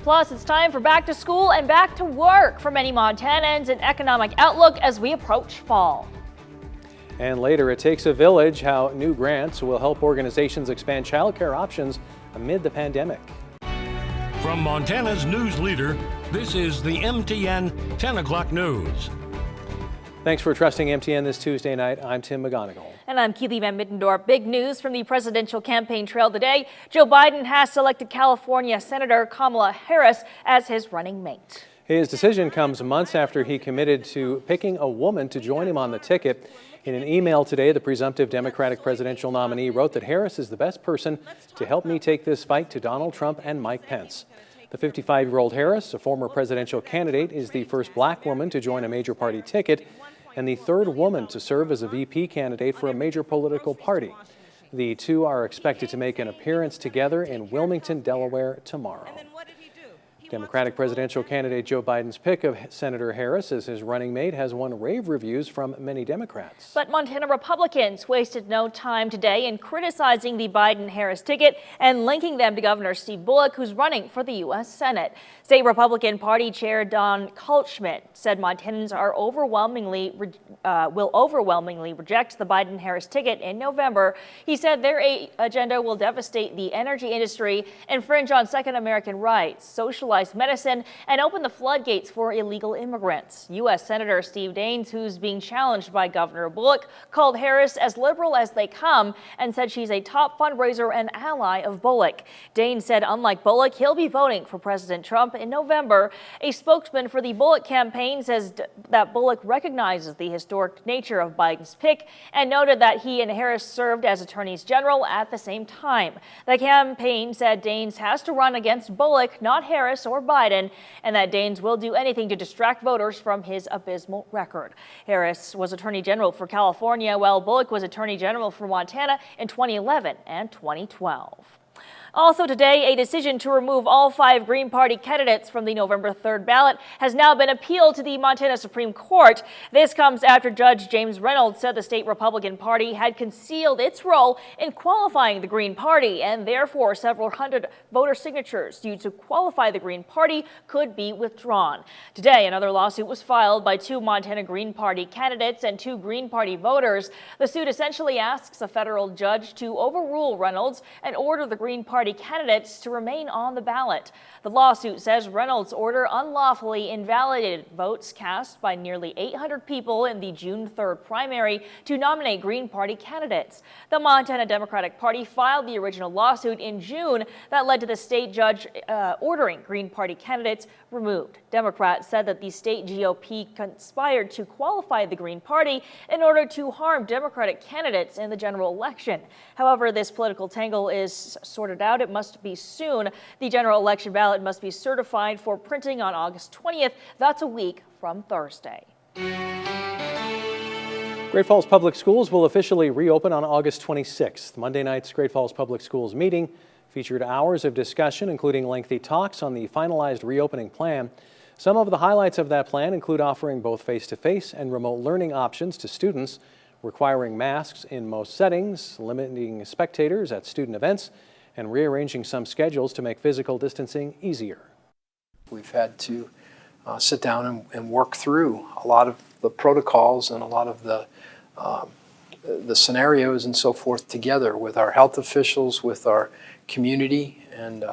Plus, it's time for back to school and back to work for many Montanans, an economic outlook as we approach fall. And later, it takes a village, how new grants will help organizations expand childcare options amid the pandemic. From Montana's news leader, this is the MTN 10 o'clock news. Thanks for trusting MTN this Tuesday night. I'm Tim McGonigal. And I'm Keely Van Middendorp. Big news from the presidential campaign trail today. Joe Biden has selected California Senator Kamala Harris as his running mate. His decision comes months after he committed to picking a woman to join him on the ticket. In an email today, the presumptive Democratic presidential nominee wrote that Harris is the best person to help me take this fight to Donald Trump and Mike Pence. The 55-year-old Harris, a former presidential candidate, is the first black woman to join a major party ticket and the third woman to serve as a VP candidate for a major political party. The two are expected to make an appearance together in Wilmington, Delaware tomorrow. Democratic presidential candidate Joe Biden's pick of Senator Harris as his running mate has won rave reviews from many Democrats. But Montana Republicans wasted no time today in criticizing the Biden-Harris ticket and linking them to Governor Steve Bullock, who's running for the U.S. Senate. State Republican Party Chair Don Kaltschmidt said Montanans will overwhelmingly reject the Biden-Harris ticket in November. He said their agenda will devastate the energy industry, infringe on Second American rights, socialize medicine, and open the floodgates for illegal immigrants. U.S. Senator Steve Daines, who's being challenged by Governor Bullock, called Harris as liberal as they come and said she's a top fundraiser and ally of Bullock. Daines said unlike Bullock, he'll be voting for President Trump in November. A spokesman for the Bullock campaign says that Bullock recognizes the historic nature of Biden's pick and noted that he and Harris served as attorneys general at the same time. The campaign said Daines has to run against Bullock, not Harris or Biden, and that Daines will do anything to distract voters from his abysmal record. Harris was Attorney General for California, while Bullock was Attorney General for Montana in 2011 and 2012. Also today, a decision to remove all 5 Green Party candidates from the November 3rd ballot has now been appealed to the Montana Supreme Court. This comes after Judge James Reynolds said the state Republican Party had concealed its role in qualifying the Green Party, and therefore several hundred voter signatures used to qualify the Green Party could be withdrawn. Today, another lawsuit was filed by 2 Montana Green Party candidates and 2 Green Party voters. The suit essentially asks a federal judge to overrule Reynolds and order the Green Party candidates to remain on the ballot. The lawsuit says Reynolds' order unlawfully invalidated votes cast by nearly 800 people in the June 3rd primary to nominate Green Party candidates. The Montana Democratic Party filed the original lawsuit in June that led to the state judge ordering Green Party candidates removed. Democrats said that the state GOP conspired to qualify the Green Party in order to harm Democratic candidates in the general election. However, this political tangle is sorted out. It must be soon. The general election ballot must be certified for printing on August 20th. That's a week from Thursday. Great Falls Public Schools will officially reopen on August 26th. Monday night's Great Falls Public Schools meeting featured hours of discussion, including lengthy talks on the finalized reopening plan. Some of the highlights of that plan include offering both face-to-face and remote learning options to students, requiring masks in most settings, limiting spectators at student events, and rearranging some schedules to make physical distancing easier. We've had to sit down and work through a lot of the protocols and a lot of the scenarios and so forth together with our health officials, with our community, and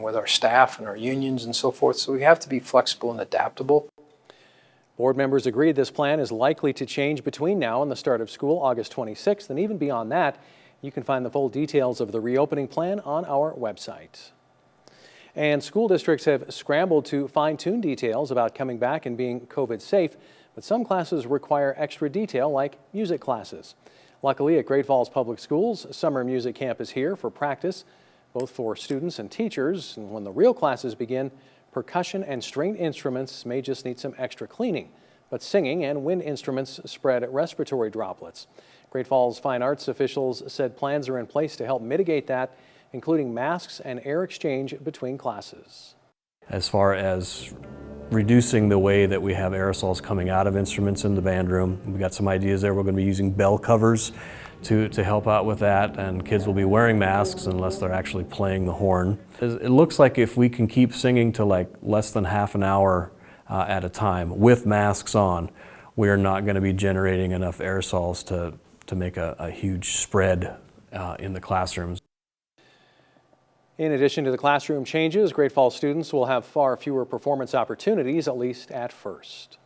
with our staff and our unions and so forth. So we have to be flexible and adaptable. Board members agreed this plan is likely to change between now and the start of school, August 26th, and even beyond that. You can find the full details of the reopening plan on our website. And school districts have scrambled to fine-tune details about coming back and being COVID safe, but some classes require extra detail like music classes. Luckily, at Great Falls Public Schools, summer music camp is here for practice, both for students and teachers. And when the real classes begin, percussion and stringed instruments may just need some extra cleaning, but singing and wind instruments spread respiratory droplets. Great Falls Fine Arts officials said plans are in place to help mitigate that, including masks and air exchange between classes. As far as reducing the way that we have aerosols coming out of instruments in the band room, we've got some ideas there. We're going to be using bell covers to help out with that, and kids will be wearing masks unless they're actually playing the horn. It looks like if we can keep singing to like less than half an hour at a time with masks on, we are not going to be generating enough aerosols to make a huge spread in the classrooms. In addition to the classroom changes, Great Falls students will have far fewer performance opportunities, at least at first.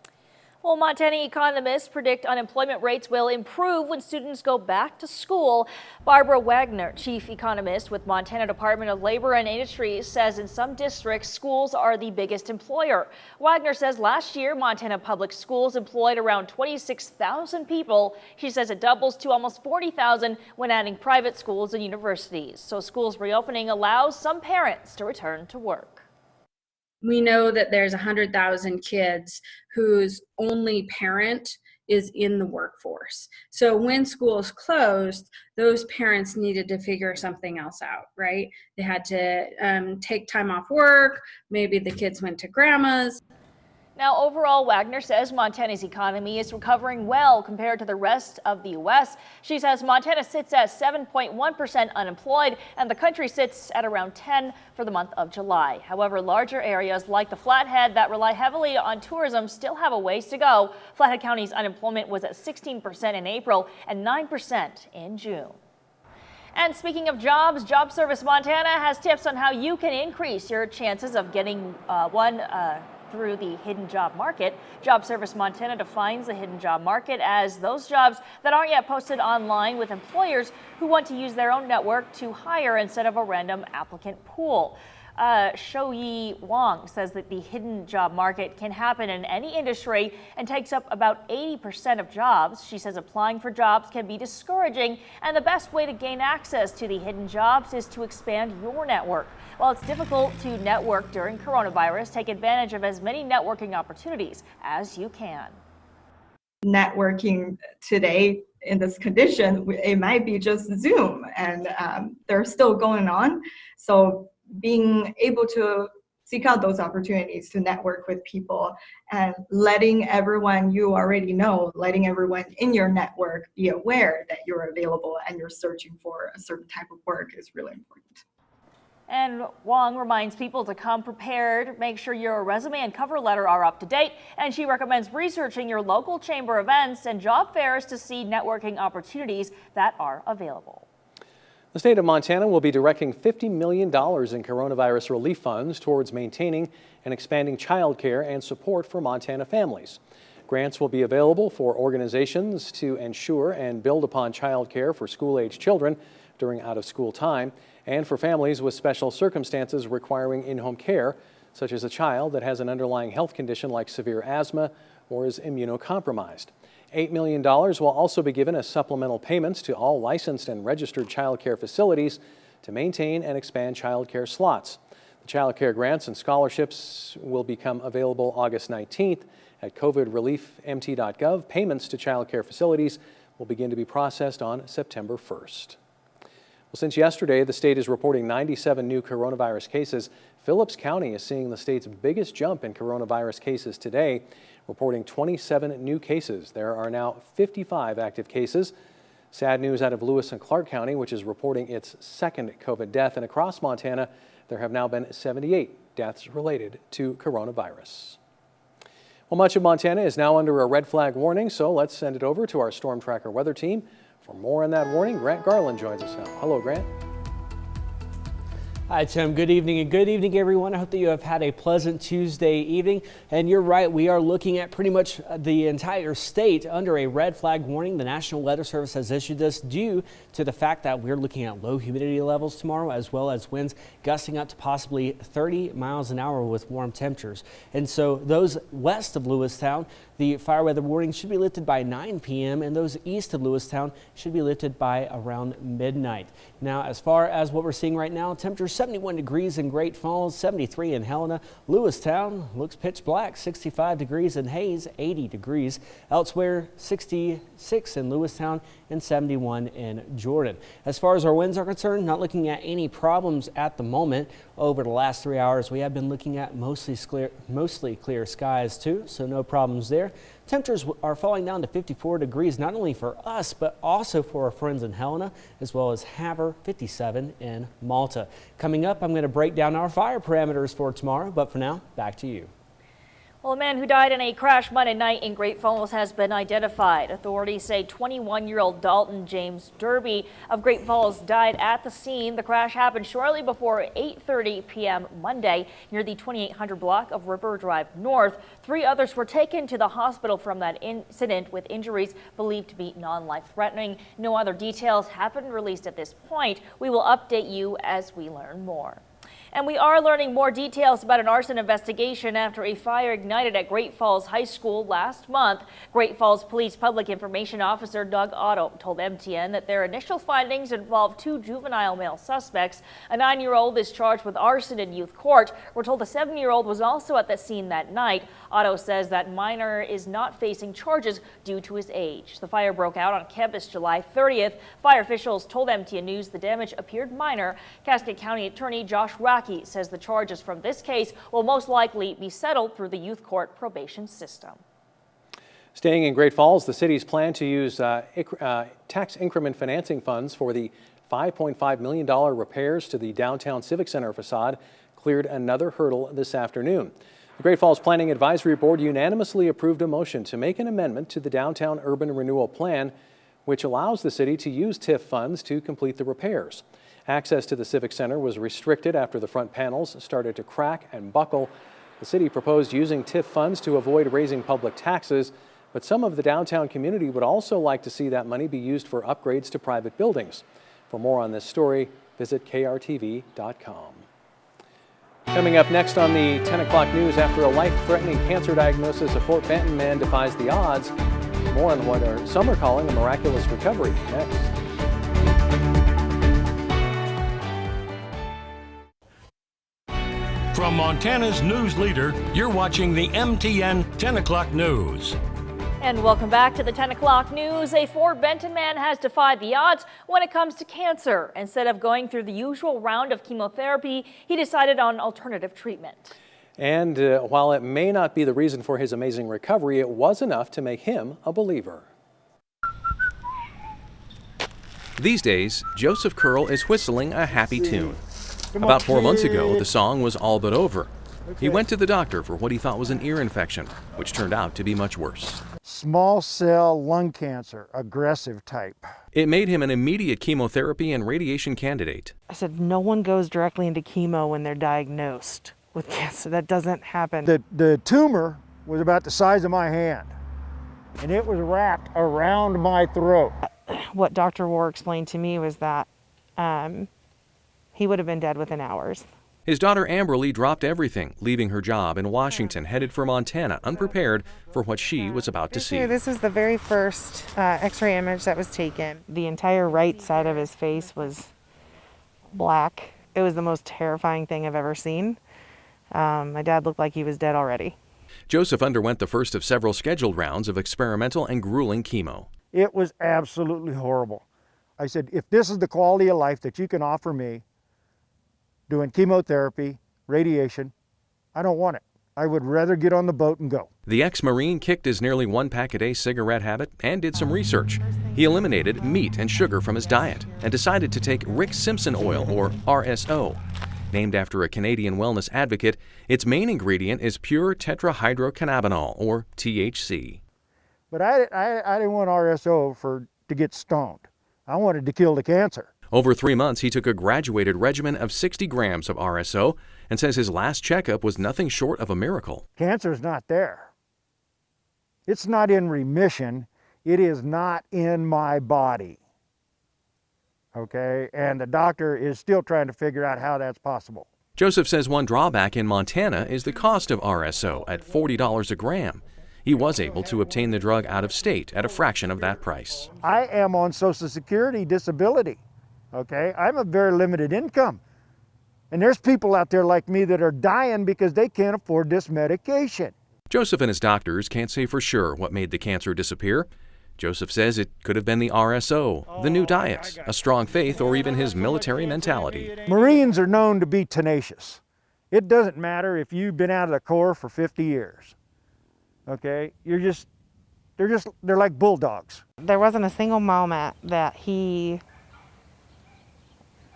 Well, Montana economists predict unemployment rates will improve when students go back to school. Barbara Wagner, chief economist with Montana Department of Labor and Industry, says in some districts, schools are the biggest employer. Wagner says last year, Montana public schools employed around 26,000 people. She says it doubles to almost 40,000 when adding private schools and universities. So schools reopening allows some parents to return to work. We know that there's 100,000 kids whose only parent is in the workforce. So when schools closed, those parents needed to figure something else out, right? They had to take time off work. Maybe the kids went to grandma's. Now, overall, Wagner says Montana's economy is recovering well compared to the rest of the U.S. She says Montana sits at 7.1% unemployed, and the country sits at around 10% for the month of July. However, larger areas like the Flathead that rely heavily on tourism still have a ways to go. Flathead County's unemployment was at 16% in April and 9% in June. And speaking of jobs, Job Service Montana has tips on how you can increase your chances of getting one through the hidden job market. Job Service Montana defines the hidden job market as those jobs that aren't yet posted online with employers who want to use their own network to hire instead of a random applicant pool. Shou-Yi Wang says that the hidden job market can happen in any industry and takes up about 80% of jobs. She says applying for jobs can be discouraging, and the best way to gain access to the hidden jobs is to expand your network. While it's difficult to network during coronavirus, take advantage of as many networking opportunities as you can. Networking today in this condition, it might be just Zoom, and they're still going on. So being able to seek out those opportunities to network with people and letting everyone you already know, letting everyone in your network be aware that you're available and you're searching for a certain type of work is really important. And Wang reminds people to come prepared, make sure your resume and cover letter are up to date, and she recommends researching your local chamber events and job fairs to see networking opportunities that are available. The state of Montana will be directing $50 million in coronavirus relief funds towards maintaining and expanding child care and support for Montana families. Grants will be available for organizations to ensure and build upon child care for school-age children during out-of-school time and for families with special circumstances requiring in-home care, such as a child that has an underlying health condition like severe asthma or is immunocompromised. $8 million will also be given as supplemental payments to all licensed and registered child care facilities to maintain and expand child care slots. The child care grants and scholarships will become available August 19th at covidreliefmt.gov. Payments to child care facilities will begin to be processed on September 1st. Well, since yesterday, the state is reporting 97 new coronavirus cases. Phillips County is seeing the state's biggest jump in coronavirus cases today, reporting 27 new cases. There are now 55 active cases. Sad news out of Lewis and Clark County, which is reporting its second COVID death. And across Montana, there have now been 78 deaths related to coronavirus. Well, much of Montana is now under a red flag warning, so let's send it over to our Storm Tracker weather team. For more on that warning, Grant Garland joins us now. Hello, Grant. Hi, Tim. Good evening, and good evening, everyone. I hope that you have had a pleasant Tuesday evening. And you're right, we are looking at pretty much the entire state under a red flag warning. The National Weather Service has issued this due to the fact that we're looking at low humidity levels tomorrow, as well as winds gusting up to possibly 30 miles an hour with warm temperatures. And so those west of Lewistown, the fire weather warning should be lifted by 9 p.m. and those east of Lewistown should be lifted by around midnight. Now, as far as what we're seeing right now, temperatures 71 degrees in Great Falls, 73 in Helena. Lewistown looks pitch black, 65 degrees in Hayes, 80 degrees. Elsewhere, 66 in Lewistown and 71 in Jordan. As far as our winds are concerned, not looking at any problems at the moment. Over the last 3 hours, we have been looking at mostly clear skies too, so no problems there. Temperatures are falling down to 54 degrees, not only for us, but also for our friends in Helena, as well as Havre, 57 in Malta. Coming up, I'm going to break down our fire parameters for tomorrow, but for now, back to you. Well, a man who died in a crash Monday night in Great Falls has been identified. Authorities say 21-year-old Dalton James Derby of Great Falls died at the scene. The crash happened shortly before 8:30 p.m. Monday near the 2800 block of River Drive North. 3 others were taken to the hospital from that incident with injuries believed to be non-life-threatening. No other details have been released at this point. We will update you as we learn more. And we are learning more details about an arson investigation after a fire ignited at Great Falls High School last month. Great Falls Police Public Information Officer Doug Otto told MTN that their initial findings involve 2 juvenile male suspects. A 9-year-old is charged with arson in youth court. We're told the 7-year-old was also at the scene that night. Otto says that minor is not facing charges due to his age. The fire broke out on campus July 30th. Fire officials told MTN News the damage appeared minor. Cascade County Attorney Josh Rack says the charges from this case will most likely be settled through the youth court probation system. Staying in Great Falls, the city's plan to use tax increment financing funds for the $5.5 million repairs to the downtown Civic Center facade cleared another hurdle this afternoon. The Great Falls Planning Advisory Board unanimously approved a motion to make an amendment to the Downtown Urban Renewal Plan, which allows the city to use TIF funds to complete the repairs. Access to the Civic Center was restricted after the front panels started to crack and buckle. The city proposed using TIF funds to avoid raising public taxes, but some of the downtown community would also like to see that money be used for upgrades to private buildings. For more on this story, visit KRTV.com. Coming up next on the 10 o'clock news, after a life-threatening cancer diagnosis, a Fort Benton man defies the odds. More on what some are calling a miraculous recovery next. From Montana's news leader, you're watching the MTN 10 o'clock news. And welcome back to the 10 o'clock news. A Fort Benton man has defied the odds when it comes to cancer. Instead of going through the usual round of chemotherapy, he decided on alternative treatment. And while it may not be the reason for his amazing recovery, it was enough to make him a believer. These days, Joseph Curl is whistling a happy tune. About 4 months ago, the song was all but over. He went to the doctor for what he thought was an ear infection, which turned out to be much worse. Small cell lung cancer, aggressive type. It made him an immediate chemotherapy and radiation candidate. I said, no one goes directly into chemo when they're diagnosed with cancer. That doesn't happen. The tumor was about the size of my hand, and it was wrapped around my throat. What Dr. War explained to me was that he would have been dead within hours. His daughter Amberly dropped everything, leaving her job in Washington, headed for Montana, unprepared for what she was about to see. This is the very first x-ray image that was taken. The entire right side of his face was black. It was the most terrifying thing I've ever seen. My dad looked like he was dead already. Joseph underwent the first of several scheduled rounds of experimental and grueling chemo. It was absolutely horrible. I said, if this is the quality of life that you can offer me, doing chemotherapy, radiation, I don't want it. I would rather get on the boat and go. The ex-Marine kicked his nearly 1-pack-a-day cigarette habit and did some research. He eliminated meat and sugar from his diet and decided to take Rick Simpson oil, or RSO. Named after a Canadian wellness advocate, its main ingredient is pure tetrahydrocannabinol, or THC. But I didn't want RSO to get stoned. I wanted to kill the cancer. Over 3 months, he took a graduated regimen of 60 grams of RSO and says his last checkup was nothing short of a miracle. Cancer's not there. It's not in remission. It is not in my body. Okay? And the doctor is still trying to figure out how that's possible. Joseph says one drawback in Montana is the cost of RSO at $40 a gram. He was able to obtain the drug out of state at a fraction of that price. I am on Social Security disability. Okay, I'm a very limited income. And there's people out there like me that are dying because they can't afford this medication. Joseph and his doctors can't say for sure what made the cancer disappear. Joseph says it could have been the RSO, the new diet, a strong faith, or even his military mentality. Marines are known to be tenacious. It doesn't matter if you've been out of the Corps for 50 years. Okay, you're just they're like bulldogs. There wasn't a single moment that he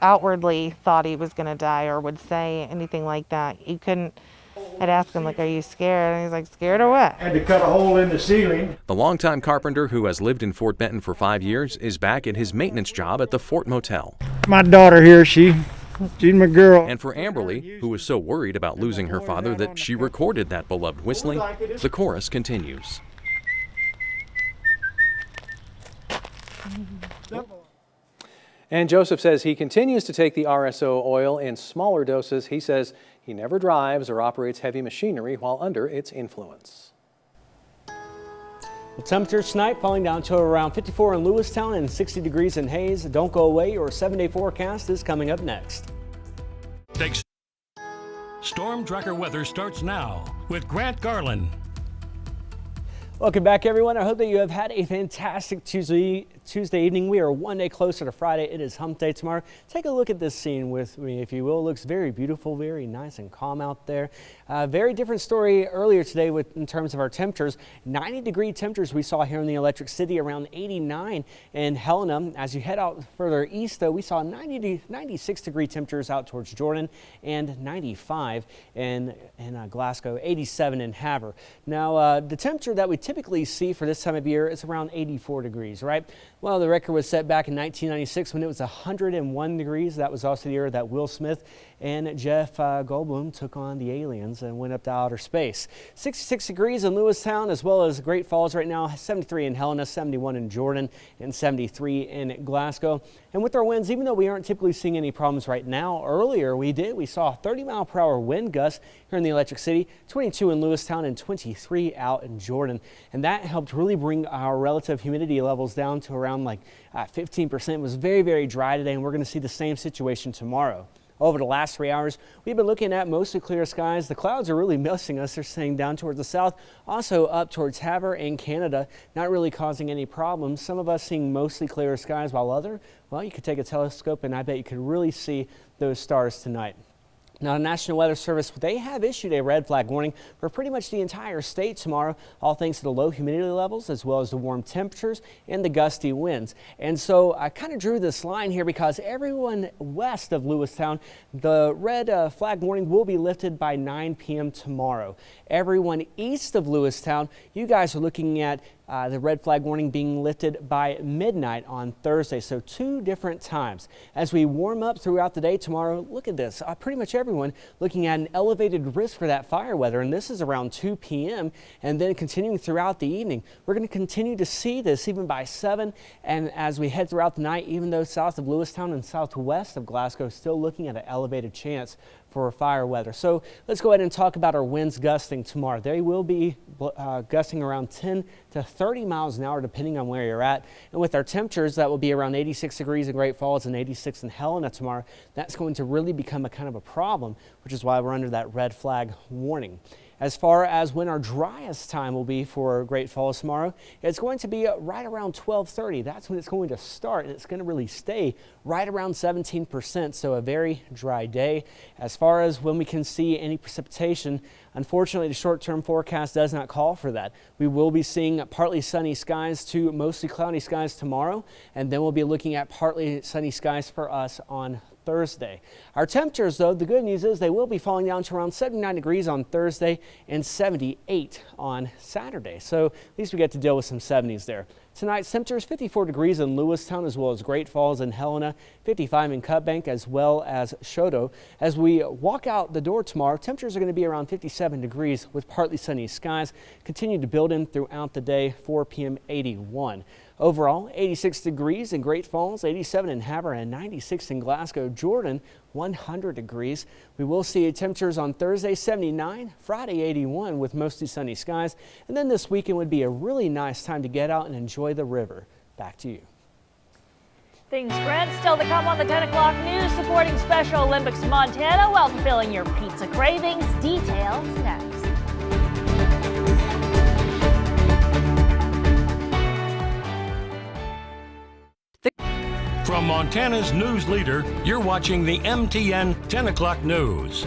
outwardly thought he was going to die or would say anything like that. He couldn't. I'd ask him, like, are you scared? And he's like, scared of what? Had to cut a hole in the ceiling. The longtime carpenter who has lived in Fort Benton for 5 years is back at his maintenance job at the Fort Motel. My daughter here, she's my girl. And for Amberly, who was so worried about losing her father that she recorded that beloved whistling, the chorus continues. And Joseph says he continues to take the RSO oil in smaller doses. He says he never drives or operates heavy machinery while under its influence. The temperatures tonight falling down to around 54 in Lewistown and 60 degrees in Hayes. Don't go away. Your 7-day forecast is coming up next. Storm Tracker weather starts now with Grant Garland. Welcome back, everyone. I hope that you have had a fantastic Tuesday evening. We are one day closer to Friday. It is hump day tomorrow. Take a look at this scene with me, if you will. It looks very beautiful, very nice and calm out there. Very different story earlier today in terms of our temperatures. 90-degree temperatures we saw here in the Electric City, around 89 in Helena. As you head out further east, though, we saw 96-degree temperatures out towards Jordan and 95 in Glasgow, 87 in Havre. Now, the temperature that we typically see for this time of year is around 84 degrees, right? Well, the record was set back in 1996 when it was 101 degrees. That was also the year that Will Smith and Jeff Goldblum took on the aliens and went up to outer space. 66 degrees in Lewistown as well as Great Falls right now, 73 in Helena, 71 in Jordan, and 73 in Glasgow. And with our winds, even though we aren't typically seeing any problems right now, earlier we saw 30-mile-per-hour wind gusts here in the Electric City, 22 in Lewistown and 23 out in Jordan. And that helped really bring our relative humidity levels down to around 15%. It was very, very dry today, and we're going to see the same situation tomorrow. Over the last 3 hours, we've been looking at mostly clear skies. The clouds are really missing us. They're staying down towards the south, also up towards Havre and Canada, not really causing any problems. Some of us seeing mostly clear skies, while well, you could take a telescope and I bet you could really see those stars tonight. Now, the National Weather Service, they have issued a red flag warning for pretty much the entire state tomorrow, all thanks to the low humidity levels as well as the warm temperatures and the gusty winds. And so I kind of drew this line here because everyone west of Lewistown, the red flag warning will be lifted by 9 p.m. tomorrow. Everyone east of Lewistown, you guys are looking at the red flag warning being lifted by midnight on Thursday, so 2 different times. As we warm up throughout the day tomorrow, look at this. Pretty much everyone looking at an elevated risk for that fire weather, and this is around 2 p.m. and then continuing throughout the evening. We're going to continue to see this even by 7, and as we head throughout the night, even though south of Lewistown and southwest of Glasgow, still looking at an elevated chance for fire weather. So let's go ahead and talk about our winds gusting tomorrow. They will be gusting around 10 to 30 miles an hour depending on where you're at. And with our temperatures, that will be around 86 degrees in Great Falls and 86 in Helena tomorrow. That's going to really become a kind of a problem, which is why we're under that red flag warning. As far as when our driest time will be for Great Falls tomorrow, it's going to be right around 12:30. That's when it's going to start, and it's going to really stay right around 17%, so a very dry day. As far as when we can see any precipitation, unfortunately, the short-term forecast does not call for that. We will be seeing partly sunny skies to mostly cloudy skies tomorrow, and then we'll be looking at partly sunny skies for us on Thursday. Our temperatures, though, the good news is they will be falling down to around 79 degrees on Thursday and 78 on Saturday. So at least we get to deal with some 70s there. Tonight's temperatures 54 degrees in Lewistown as well as Great Falls and Helena, 55 in Cutbank as well as Choteau. As we walk out the door tomorrow, temperatures are going to be around 57 degrees with partly sunny skies. Continue to build in throughout the day, 4 p.m. 81. Overall, 86 degrees in Great Falls, 87 in Havre, and 96 in Glasgow. Jordan, 100 degrees. We will see temperatures on Thursday, 79, Friday, 81 with mostly sunny skies. And then this weekend would be a really nice time to get out and enjoy the river. Back to you. Thanks, Grant. Still to come on the 10 o'clock news, supporting Special Olympics Montana while fulfilling your pizza cravings. Details next. From Montana's news leader, you're watching the MTN 10 o'clock news.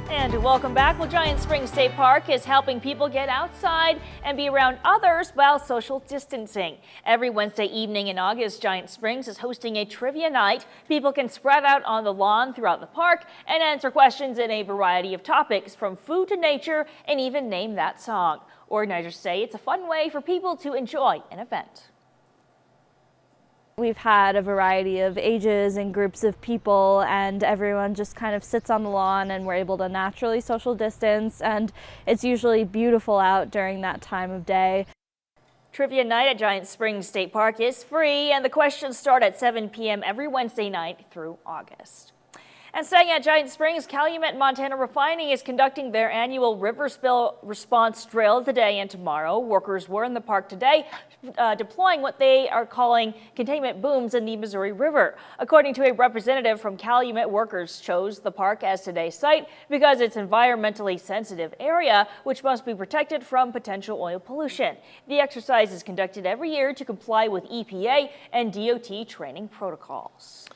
And welcome back. Well, Giant Springs State Park is helping people get outside and be around others while social distancing. Every Wednesday evening in August, Giant Springs is hosting a trivia night. People can spread out on the lawn throughout the park and answer questions in a variety of topics, from food to nature, and even name that song. Organizers say it's a fun way for people to enjoy an event. We've had a variety of ages and groups of people, and everyone just kind of sits on the lawn, and we're able to naturally social distance, and it's usually beautiful out during that time of day. Trivia night at Giant Springs State Park is free, and the questions start at 7 p.m. every Wednesday night through August. And staying at Giant Springs, Calumet Montana Refining is conducting their annual river spill response drill today and tomorrow. Workers were in the park today deploying what they are calling containment booms in the Missouri River. According to a representative from Calumet, workers chose the park as today's site because it's an environmentally sensitive area which must be protected from potential oil pollution. The exercise is conducted every year to comply with EPA and DOT training protocols.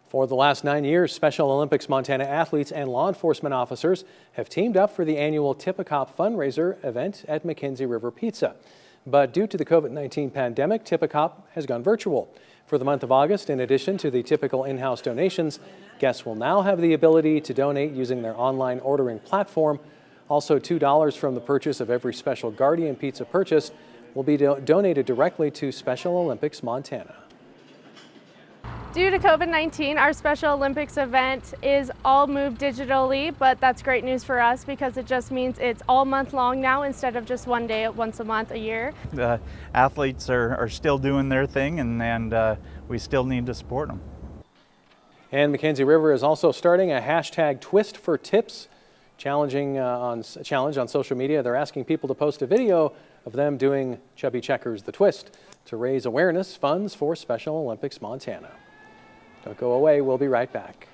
For the last 9 years, Special Olympics Montana athletes and law enforcement officers have teamed up for the annual Tip a Cop fundraiser event at McKenzie River Pizza. But due to the COVID-19 pandemic, Tip a Cop has gone virtual. For the month of August, in addition to the typical in-house donations, guests will now have the ability to donate using their online ordering platform. Also, $2 from the purchase of every Special Guardian pizza purchased will be donated directly to Special Olympics Montana. Due to COVID-19, our Special Olympics event is all moved digitally, but that's great news for us because it just means it's all month long now instead of just one day, once a month, a year. The athletes are still doing their thing, and we still need to support them. And McKenzie River is also starting a hashtag Twist for Tips challenge on social media. They're asking people to post a video of them doing Chubby Checkers the Twist to raise awareness funds for Special Olympics Montana. Don't go away. We'll be right back.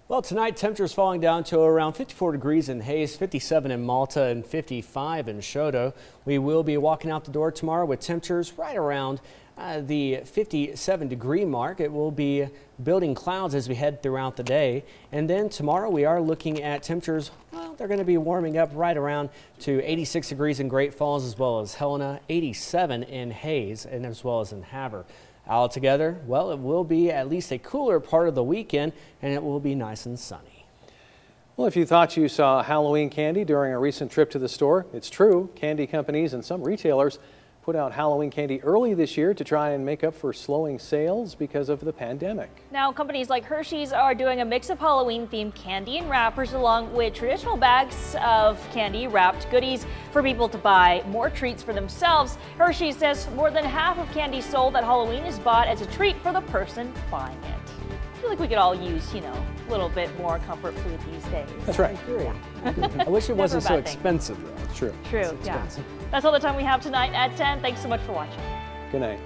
Well, tonight temperatures falling down to around 54 degrees in Hayes, 57 in Malta, and 55 in Choteau. We will be walking out the door tomorrow with temperatures right around the 57-degree mark. It will be building clouds as we head throughout the day. And then tomorrow we are looking at temperatures, well, they're going to be warming up right around to 86 degrees in Great Falls as well as Helena, 87 in Hayes, and as well as in Havre. Altogether, well, it will be at least a cooler part of the weekend, and it will be nice and sunny. Well, if you thought you saw Halloween candy during a recent trip to the store, it's true. Candy companies and some retailers put out Halloween candy early this year to try and make up for slowing sales because of the pandemic. Now, companies like Hershey's are doing a mix of Halloween-themed candy and wrappers along with traditional bags of candy-wrapped goodies for people to buy more treats for themselves. Hershey's says more than half of candy sold at Halloween is bought as a treat for the person buying it. I feel like we could all use, a little bit more comfort food these days. That's right. I wish it wasn't so expensive, though. That's true. True, yeah. That's all the time we have tonight at 10. Thanks so much for watching. Good night.